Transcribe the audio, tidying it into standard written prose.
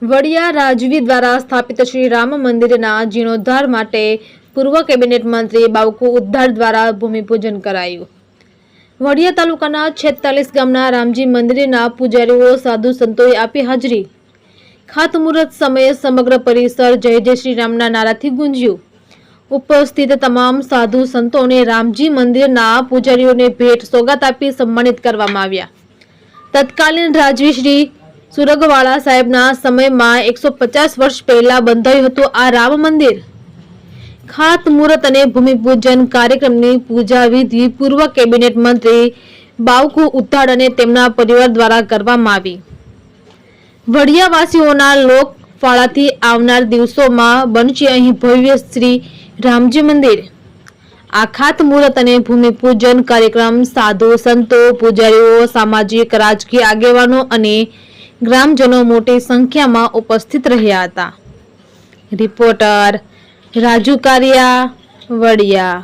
વડિયા રાજવી દ્વારા સ્થાપિત શ્રી રામ મંદિરના જીર્ણોદ્ધાર માટે પૂર્વ કેબિનેટ મંત્રી બાવકુ ઉદ્ધાર દ્વારા ભૂમિપૂજન કરાયું। વડિયા તાલુકાના 46 ગામના રામજી મંદિરના પૂજારીઓ સાધુ સંતોએ આપી હાજરી। ખાતમુહૂર્ત સમયે સમગ્ર પરિસર જય જય શ્રી રામના નારાથી ગુંજ્યું। ઉપસ્થિત તમામ સાધુ સંતોને રામજી મંદિરના પૂજારીઓને ભેટ સોગાત આપી સન્માનિત કરવામાં આવ્યા। તત્કાલીન રાજવી શ્રી સુરગવાળા સાહેબના સમયમાં 150 વર્ષ પહેલા બંધાયું હતું આ રામ મંદિર। ખાતમુહૂર્ત અને ભૂમિપૂજન કાર્યક્રમની પૂજા વિધિ પૂર્વ કેબિનેટ મંત્રી બાવકુ ઉદ્ધાર અને તેમના પરિવાર દ્વારા કરવામાં આવી। વડિયાવાસીઓના લોક ફાળાથી આવનાર દિવસોમાં બનશે અહીં ભવ્ય શ્રી રામજી મંદિર। આ ખાતમુહૂર્ત અને ભૂમિપૂજન કાર્યક્રમ સાધુ સંતો, પૂજારીઓ, સામાજિક રાજકીય આગેવાનો અને ગ્રામજનો મોટી સંખ્યામાં ઉપસ્થિત રહ્યા હતા। રિપોર્ટર રાજુ કારિયા, વડિયા।